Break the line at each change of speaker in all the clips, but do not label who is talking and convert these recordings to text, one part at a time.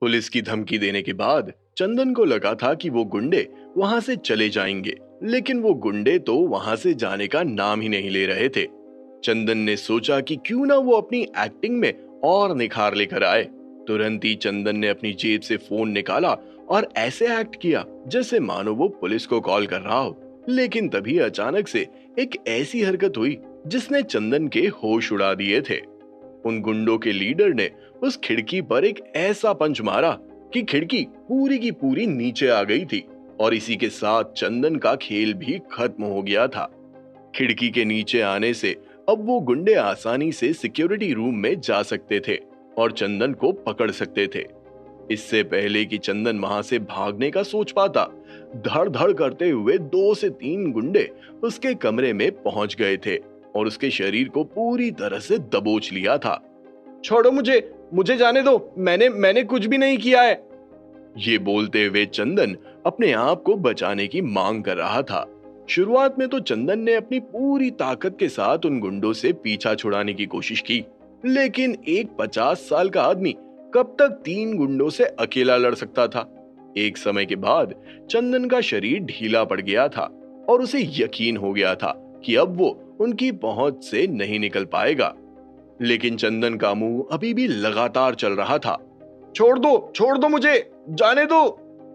Police की धमकी देने के बाद चंदन को लगा था कि वो गुंडे वहां से चले जाएंगे, लेकिन वो गुंडे तो वहां से जाने का नाम ही नहीं ले रहे थे। चंदन ने सोचा कि क्यों ना वो अपनी एक्टिंग में और निखार लेकर आए। तुरंत ही चंदन ने अपनी जेब से फोन निकाला और ऐसे एक्ट किया जैसे मानो वो पुलिस को कॉल कर रहा हो। लेकिन तभी अचानक से एक ऐसी हरकत हुई जिसने चंदन के होश उड़ा दिए थे। उन गुंडों के लीडर ने उस खिड़की पर एक ऐसा पंच मारा कि खिड़की पूरी की पूरी नीचे आ गई थी और इसी के साथ चंदन का खेल भी खत्म हो गया था। खिड़की के नीचे आने से अब वो गुंडे आसानी से सिक्योरिटी रूम में जा सकते थे और चंदन को पकड़ सकते थे। इससे पहले कि चंदन वहां से भागने का सोच पाता, धड़ धड़ करते हुए 2 से 3 गुंडे उसके कमरे में पहुंच गए थे और उसके शरीर को पूरी तरह से दबोच लिया था। छोड़ो मुझे, मुझे जाने दो, मैंने कुछ भी नहीं किया है। ये बोलते हुए चंदन अपने आप को बचाने की मांग कर रहा था। शुरुआत में तो चंदन ने अपनी पूरी ताकत के साथ उन गुंडों से पीछा छुड़ाने की कोशिश की, लेकिन एक 50 साल का आदमी कब तक 3 गुंडों से अकेला लड़ सकता था। एक समय के बाद चंदन का शरीर ढीला पड़ गया था और उसे यकीन हो गया था कि अब वो उनकी पहुंच से नहीं निकल पाएगा। लेकिन चंदन का मुंह अभी भी लगातार चल रहा था। छोड़ दो मुझे, जाने दो।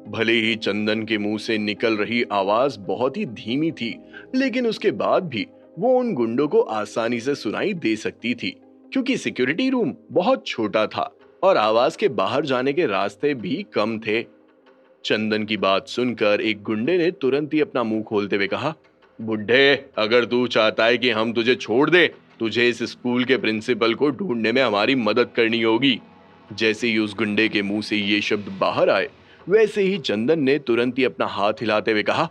भले ही चंदन के मुंह से निकल रही आवाज बहुत ही धीमी थी, लेकिन उसके बाद भी वो उन गुंडों को आसानी से सुनाई दे सकती थी, क्योंकि सिक्योरिटी रूम बहुत छोटा था और आवाज के बाहर जाने के रास्ते भी कम थे। चंदन की बात सुनकर एक गुंडे ने तुरंत ही अपना मुंह खोलते हुए कहा, बुड्ढे, अगर तू चाहता है कि हम तुझे छोड़ दे, तुझे इस स्कूल के प्रिंसिपल को ढूंढने में हमारी मदद करनी होगी। जैसे ही उस गुंडे के मुंह से ये शब्द बाहर आए, वैसे ही चंदन ने तुरंत ही अपना हाथ हिलाते हुए कहा,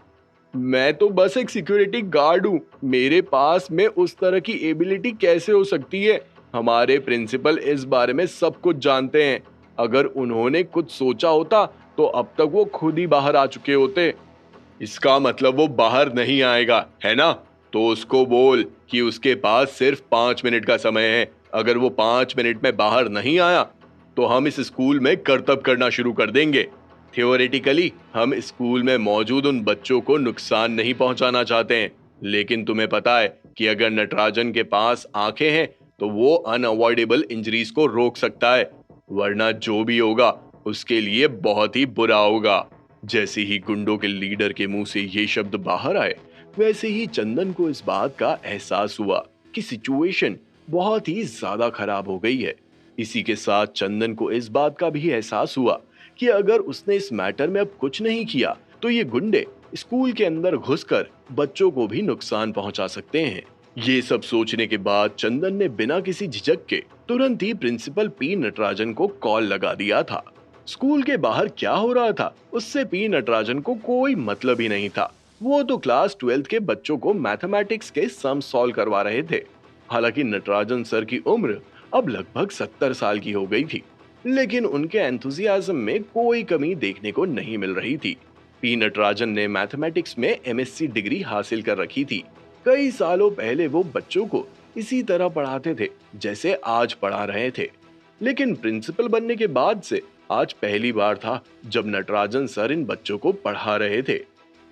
मैं तो बस एक सिक्योरिटी गार्ड हूँ, मेरे पास में उस तरह की एबिलिटी कैसे हो सकती है? हमारे प्रिंसिपल इस बारे में सब कुछ जानते हैं। अगर उन्होंने कुछ सोचा होता तो अब तक वो खुद ही बाहर आ चुके होते। इसका मतलब वो बाहर नहीं आएगा, है ना? तो उसको बोल कि उसके पास सिर्फ 5 मिनट का समय है। अगर वो 5 मिनट में बाहर नहीं आया तो हम इस स्कूल में करतब करना शुरू कर देंगे। थियोरेटिकली हम स्कूल में मौजूद उन बच्चों को नुकसान नहीं पहुंचाना चाहते हैं, लेकिन तुम्हें पता है कि अगर नटराजन के पास आंखें हैं तो वो अनअवॉइडेबल इंजरीज को रोक सकता है, वरना जो भी होगा उसके लिए बहुत ही बुरा होगा। जैसे ही गुंडों के लीडर के मुंह से ये शब्द बाहर आए, वैसे ही चंदन को इस बात का एहसास हुआ कि सिचुएशन बहुत ही ज्यादा खराब हो गई है। इसी के साथ चंदन को इस बात का भी एहसास हुआ कि अगर उसने इस मैटर में अब कुछ नहीं किया तो ये गुंडे स्कूल के अंदर घुसकर बच्चों को भी नुकसान पहुंचा सकते हैं। ये सब सोचने के बाद चंदन ने बिना किसी झिझक के तुरंत ही प्रिंसिपल पी नटराजन को कॉल लगा दिया था। स्कूल के बाहर क्या हो रहा था उससे पी नटराजन को कोई मतलब ही नहीं था। वो तो क्लास 12th के बच्चों को मैथमेटिक्स के सम सॉल्व करवा रहे थे। हालांकि नटराजन सर की उम्र अब लगभग 70 साल की हो गई थी, लेकिन उनके एंथुजियाज्म में कोई कमी देखने को नहीं मिल रही थी। पी नटराजन ने मैथमेटिक्स में एमएससी डिग्री हासिल कर रखी थी। कई सालों पहले वो बच्चों को इसी तरह पढ़ाते थे जैसे आज पढ़ा रहे थे। लेकिन प्रिंसिपल बनने के बाद से आज पहली बार था जब नटराजन सर इन बच्चों को पढ़ा रहे थे,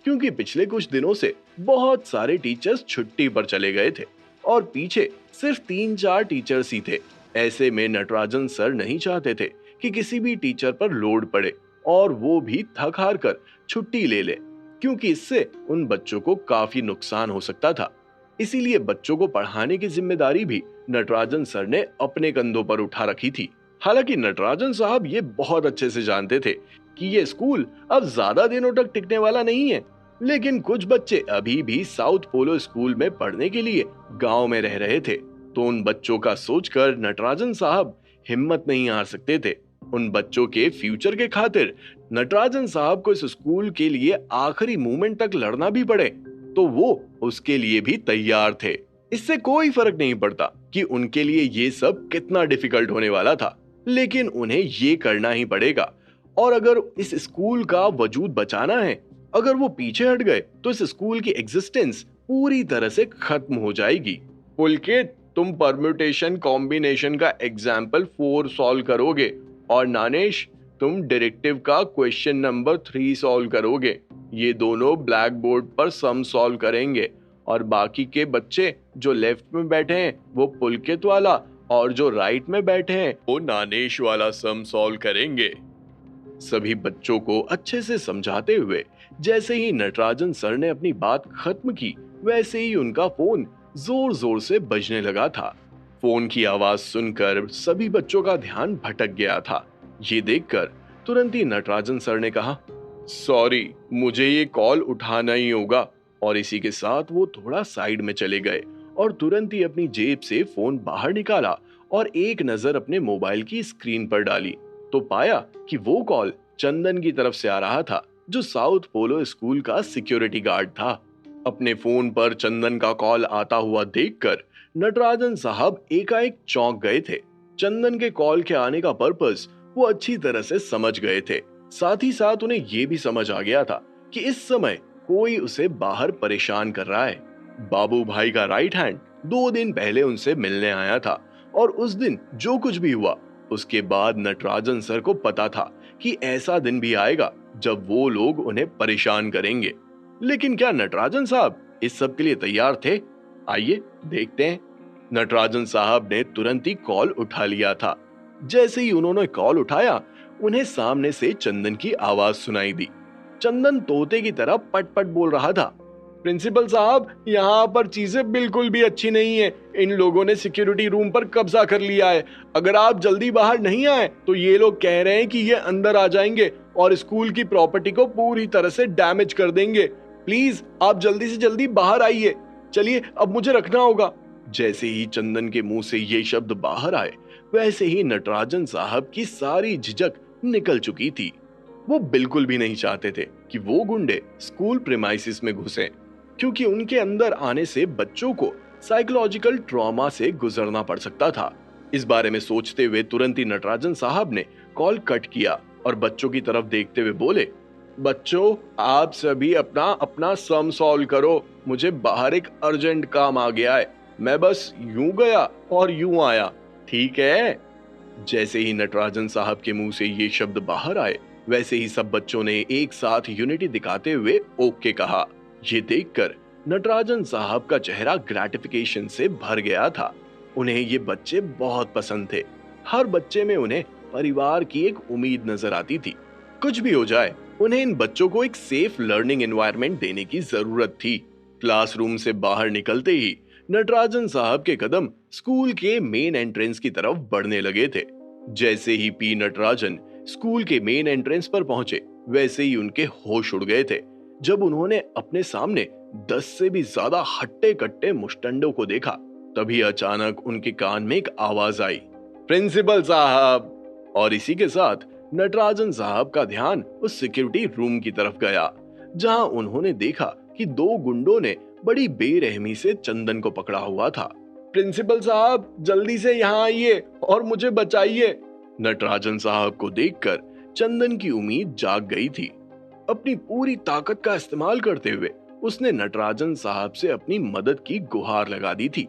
क्योंकि पिछले कुछ दिनों से बहुत सारे टीचर्स छुट्टी पर चले गए थे और पीछे सिर्फ 3-4 टीचर्स ही थे। ऐसे में नटराजन सर नहीं चाहते थे कि किसी भी टीचर पर लोड पड़े और वो भी थक हार कर छुट्टी ले ले, क्योंकि इससे उन बच्चों को काफी नुकसान हो सकता था। इसीलिए बच्चों को पढ़ाने की जिम्मेदारी भी नटराजन सर ने अपने कंधों पर उठा रखी थी। हालांकि नटराजन साहब ये बहुत अच्छे से जानते थे कि ये स्कूल अब ज्यादा दिनों तक टिकने वाला नहीं है, लेकिन कुछ बच्चे अभी भी साउथ पोलो स्कूल में पढ़ने के लिए गांव में रह रहे थे। तो उन बच्चों का सोचकर नटराजन साहब हिम्मत नहीं हार सकते थे। उन बच्चों के फ्यूचर के खातिर नटराजन साहब को इस स्कूल के लिए आखिरी मोमेंट तक लड़ना भी पड़े तो वो उसके लिए भी तैयार थे। इससे कोई फर्क नहीं पड़ता कि उनके लिए ये सब कितना डिफिकल्ट होने वाला था, लेकिन उन्हें ये करना ही पड़ेगा। और अगर इस स्कूल का वजूद बचाना है, अगर वो पीछे हट गए तो इस स्कूल की एग्जिस्टेंस पूरी तरह से खत्म हो जाएगी। पुलकित, तुम परम्यूटेशन कॉम्बिनेशन का एग्जाम्पल 4 सॉल्व करोगे और नानेश, तुम डायरेक्टिव का क्वेश्चन नंबर 3 सॉल्व करोगे, ये दोनों ब्लैक बोर्ड पर सम सॉल्व करेंगे, और बाकी के बच्चे जो लेफ्ट में बैठे हैं वो पुलकित वाला, और जो राइट में बैठे हैं वो नानेश वाला सम सॉल्व करेंगे। सभी बच्चों को अच्छे से समझाते हुए जैसे ही नटराजन सर ने अपनी बात खत्म की, वैसे ही उनका फोन जोर जोर से बजने लगा था। फोन की आवाज सुनकर सभी बच्चों का ध्यान भटक गया था। ये देखकर तुरंत ही नटराजन सर ने कहा, सॉरी, मुझे ये कॉल उठाना ही होगा। और इसी के साथ वो थोड़ा साइड में चले गए और तुरंत ही अपनी जेब से फोन बाहर निकाला और एक नजर अपने मोबाइल की स्क्रीन पर डाली तो पाया कि वो कॉल चंदन की तरफ से आ रहा था, जो साउथ पोलो स्कूल का सिक्योरिटी गार्ड था। अपने फोन पर चंदन का कॉल आता हुआ देखकर नटराजन साहब एकाएक चौंक गए थे। चंदन के कॉल के आने का पर्पस वो अच्छी तरह से समझ गए थे। साथ ही साथ उन्हें ये भी समझ आ गया था कि इस समय कोई उसे बाहर परेशान कर रहा है। बाबू भाई का राइट हैंड 2 दिन पहले उनसे मिलने आया था, और उस दिन जो कुछ भी हुआ उसके बाद नटराजन सर को पता था कि ऐसा दिन भी आएगा जब वो लोग उन्हें परेशान करेंगे। लेकिन क्या नटराजन साहब इस सब के लिए तैयार थे? आइए देखते हैं। नटराजन साहब ने तुरंत ही कॉल उठा लिया था। जैसे ही उन्होंने कॉल उठाया, उन्हें सामने से चंदन की आवाज सुनाई दी। चंदन तोते की तरह पट पट बोल रहा था, प्रिंसिपल साहब, यहाँ पर चीजें बिल्कुल भी अच्छी नहीं है। इन लोगों ने सिक्योरिटी रूम पर कब्जा कर लिया है। अगर आप जल्दी बाहर नहीं आए तो ये लोग कह रहे हैं कि ये अंदर आ जाएंगे और स्कूल की प्रॉपर्टी को पूरी तरह से डैमेज कर देंगे। प्लीज आप जल्दी से जल्दी बाहर आइए। चलिए, अब मुझे रखना होगा। जैसे ही चंदन के मुंह से ये शब्द बाहर आए, वैसे ही नटराजन साहब की सारी झिझक निकल चुकी थी। वो बिल्कुल भी नहीं चाहते थे कि वो गुंडे स्कूल प्रेमाइसिस में घुसे, क्योंकि उनके अंदर आने से बच्चों को साइकोलॉजिकल ट्रॉमा से गुजरना पड़ सकता था। इस बारे में सोचते हुए तुरंत ही नटराजन साहब ने कॉल कट किया और बच्चों की तरफ देखते हुए बोले, बच्चों, आप सभी अपना अपना सम सॉल्व करो। मुझे बाहर एक अर्जेंट काम आ गया है। मैं बस यूं गया और यूं आया, ठीक है? जैसे ही नटराजन साहब के मुंह से ये शब्द बाहर आए, वैसे ही सब बच्चों ने एक साथ यूनिटी दिखाते हुए ओके कहा। ये देखकर नटराजन साहब का चेहरा ग्रेटिफिकेशन से भर गया था। उन्हें ये बच्चे बहुत पसंद थे। हर बच्चे में उन्हें परिवार की एक उम्मीद नजर आती थी। कुछ भी हो जाए, उन्हें इन बच्चों को एक सेफ लर्निंग एनवायरनमेंट देने की जरूरत थी। क्लासरूम से बाहर निकलते ही नटराजन साहब के कदम स्कूल के मेन एंट्रेंस की तरफ बढ़ने लगे थे। जैसे ही पी नटराजन स्कूल के मेन एंट्रेंस पर पहुंचे, वैसे ही उनके होश उड़ गए थे जब उन्होंने अपने सामने 10 से भी ज्यादा हट्टे कट्टे मुस्टंडों को देखा। तभी अचानक उनके कान में एक आवाज आई, प्रिंसिपल साहब। और इसी के साथ नटराजन साहब का ध्यान उस सिक्योरिटी रूम की तरफ गया, जहां उन्होंने देखा कि 2 गुंडों ने बड़ी बेरहमी से चंदन को पकड़ा हुआ था। प्रिंसिपल साहब, जल्दी से यहाँ आइए और मुझे बचाइए। नटराजन साहब को देखकर चंदन की उम्मीद जाग गई थी। अपनी पूरी ताकत का इस्तेमाल करते हुए उसने नटराजन साहब से अपनी मदद की गुहार लगा दी थी।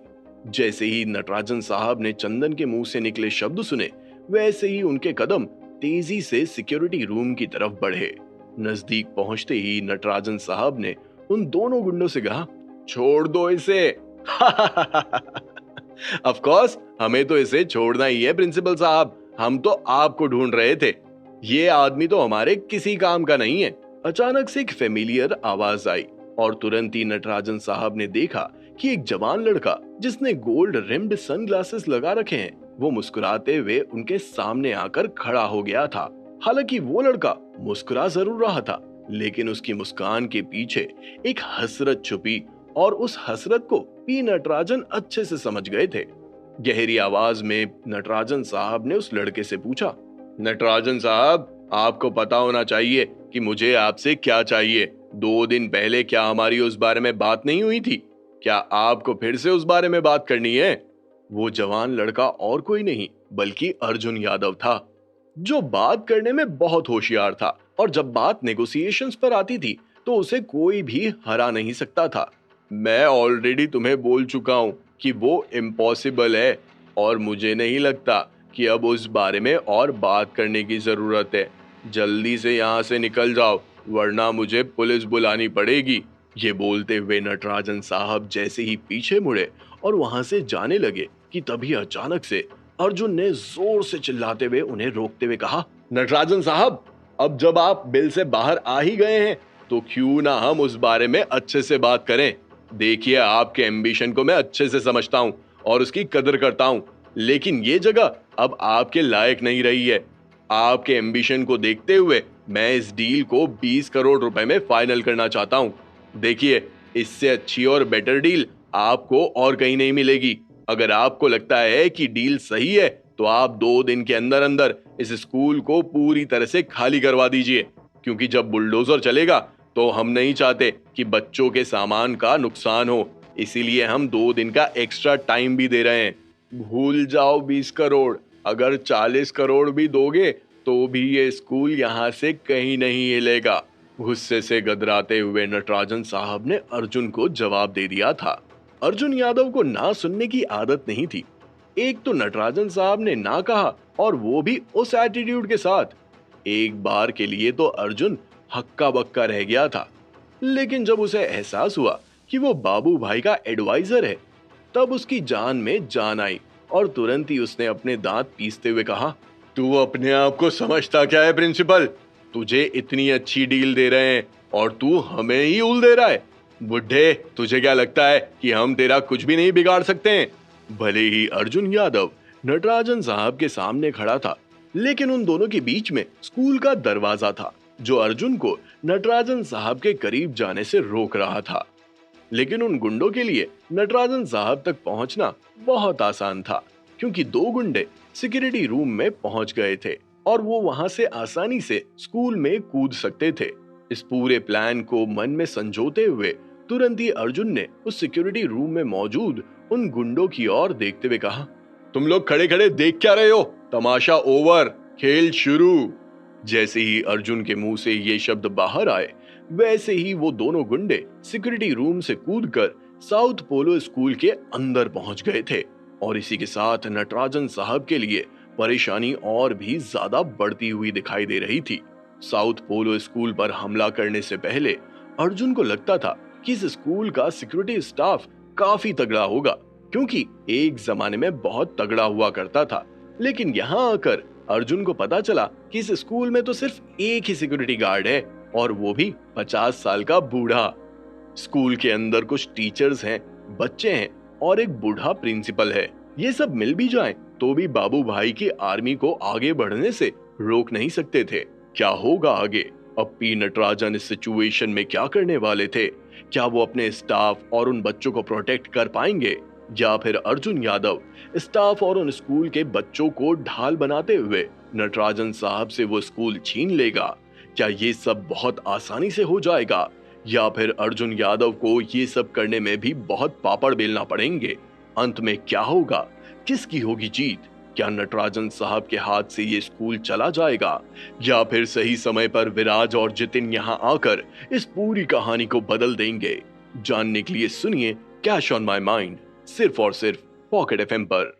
जैसे ही नटराजन साहब ने चंदन के मुंह से निकले शब्द सुने, वैसे ही उनके कदम तेजी से सिक्योरिटी रूम की तरफ बढ़े। नजदीक पहुंचते ही नटराजन साहब ने उन दोनों गुंडों से कहा, छोड़ दो इसे। ऑफ कोर्स, हमें तो इसे छोड़ना ही है प्रिंसिपल साहब। हम तो आपको ढूंढ रहे थे। ये आदमी तो हमारे किसी काम का नहीं है। अचानक से एक फेमिलियर आवाज आई और तुरंत ही नटराजन साहब ने देखा कि एक जवान लड़का जिसने गोल्ड रिम्ड सनग्लासेस लगा रखे हैं, वो मुस्कुराते हुए उनके सामने आकर खड़ा हो गया था। हालांकि वो लड़का मुस्कुरा जरूर रहा था, लेकिन उसकी मुस्कान के पीछे एक हसरत छुपी, और उस हसरत को पी नटराजन अच्छे से समझ गए थे। गहरी आवाज में नटराजन साहब ने उस लड़के से पूछा, नटराजन साहब, आपको पता होना चाहिए कि मुझे आपसे क्या चाहिए। 2 दिन पहले क्या हमारी उस बारे में बात नहीं हुई थी? क्या आपको फिर से उस बारे में बात करनी है? वो जवान लड़का और कोई नहीं बल्कि अर्जुन यादव था, जो बात करने में बहुत होशियार था, और जब बात नेगोशिएशंस पर आती थी तो उसे कोई भी हरा नहीं सकता था। मैं ऑलरेडी तुम्हें बोल चुका हूं कि वो इम्पॉसिबल है, और मुझे नहीं लगता कि अब उस बारे में और बात करने की जरूरत है। जल्दी से यहाँ से निकल जाओ, वरना मुझे पुलिस बुलानी पड़ेगी। ये बोलते हुए नटराजन साहब जैसे ही पीछे मुड़े और वहां से जाने लगे कि तभी अचानक से अर्जुन ने जोर से चिल्लाते हुए उन्हें रोकते हुए कहा, नटराजन साहब, अब जब आप बिल से बाहर आ ही गए हैं तो क्यों ना हम उस बारे में अच्छे से बात करें। देखिए, आपके एम्बिशन को मैं अच्छे से समझता हूँ और उसकी कदर करता हूँ, लेकिन ये जगह अब आपके लायक नहीं रही है। आपके एम्बिशन को देखते हुए मैं इस डील को 20 करोड़ रुपए में फाइनल करना चाहता हूँ। देखिए, इससे अच्छी और बेटर डील आपको और कहीं नहीं मिलेगी। अगर आपको लगता है कि डील सही है तो आप 2 दिन के अंदर अंदर इस स्कूल को पूरी तरह से खाली करवा दीजिए, क्योंकि जब बुलडोजर चलेगा तो हम नहीं चाहते कि बच्चों के सामान का नुकसान हो। इसीलिए हम 2 दिन का एक्स्ट्रा टाइम भी दे रहे हैं। भूल जाओ 20 करोड़, अगर 40 करोड़ भी दोगे तो भी ये स्कूल यहाँ से कहीं नहीं हिलेगा। गुस्से से गदराते हुए नटराजन साहब ने अर्जुन को जवाब दे दिया था। अर्जुन यादव को ना सुनने की आदत नहीं थी। एक तो नटराजन साहब ने ना कहा और वो भी उस एटीट्यूड के साथ। एक बार के लिए तो अर्जुन हक्का बक्का रह गया था, लेकिन जब उसे एहसास हुआ कि वो बाबू भाई का एडवाइजर है, तब उसकी जान में जान आई और तुरंत ही उसने अपने दांत पीसते हुए कहा, तू अपने आप को समझता क्या है प्रिंसिपल? तुझे इतनी अच्छी डील दे रहे हैं और तू हमें ही ऊल दे रहा है। बुढ़े, तुझे क्या लगता है कि हम तेरा कुछ भी नहीं बिगाड़ सकते हैं? भले ही अर्जुन यादव नटराजन साहब के सामने खड़ा था, लेकिन उन दोनों के बीच में स्कूल का दरवाजा था जो अर्जुन को नटराजन साहब के करीब जाने से रोक रहा था। लेकिन उन गुंडों के लिए नटराजन साहब तक पहुंचना बहुत आसान था, क्योंकि 2 गुंडे सिक्योरिटी रूम में पहुंच गए थे और वो वहां से आसानी से स्कूल में कूद सकते थे। इस पूरे प्लान को मन में संजोते हुए तुरंत ही अर्जुन ने उस सिक्योरिटी रूम में मौजूद उन गुंडों की ओर देखते हुए कहा, तुम लोग खड़े खड़े देख क्या रहे हो? तमाशा ओवर, खेल शुरू। जैसे ही अर्जुन के मुंह से ये शब्द बाहर आए, वैसे ही वो दोनों गुंडे सिक्योरिटी रूम से कूदकर साउथ पोलो स्कूल के अंदर पहुंच गए थे। और इसी के साथ नटराजन साहब के लिए परेशानी और भी ज्यादा बढ़ती हुई दिखाई दे रही थी। साउथ पोलो स्कूल पर हमला करने से पहले अर्जुन को लगता था कि इस स्कूल का सिक्योरिटी स्टाफ काफी तगड़ा होगा, क्योंकि एक जमाने में बहुत तगड़ा हुआ करता था। लेकिन यहाँ आकर अर्जुन को पता चला कि इस स्कूल में तो सिर्फ एक ही सिक्योरिटी गार्ड है, और वो भी 50 साल का बूढ़ा। स्कूल के अंदर कुछ टीचर्स हैं, बच्चे हैं और एक बूढ़ा प्रिंसिपल है। ये सब मिल भी जाएं तो भी बाबू भाई की आर्मी को आगे बढ़ने से रोक नहीं सकते थे। क्या होगा आगे? अब पी नटराजन इस सिचुएशन में क्या करने वाले थे? क्या वो अपने स्टाफ और उन बच्चों को प्रोटेक्ट कर पाएंगे, या फिर अर्जुन यादव स्टाफ और उन स्कूल के बच्चों को ढाल बनाते हुए नटराजन साहब से वो स्कूल छीन लेगा? क्या ये सब बहुत आसानी से हो जाएगा, या फिर अर्जुन यादव को ये सब करने में भी बहुत पापड़ बेलना पड़ेंगे? अंत में क्या होगा? किसकी होगी जीत? क्या नटराजन साहब के हाथ से ये स्कूल चला जाएगा, या फिर सही समय पर विराज और जितिन यहाँ आकर इस पूरी कहानी को बदल देंगे? जानने के लिए सुनिए कैश ऑन माई माइंड, सिर्फ और सिर्फ पॉकेट एफएम पर।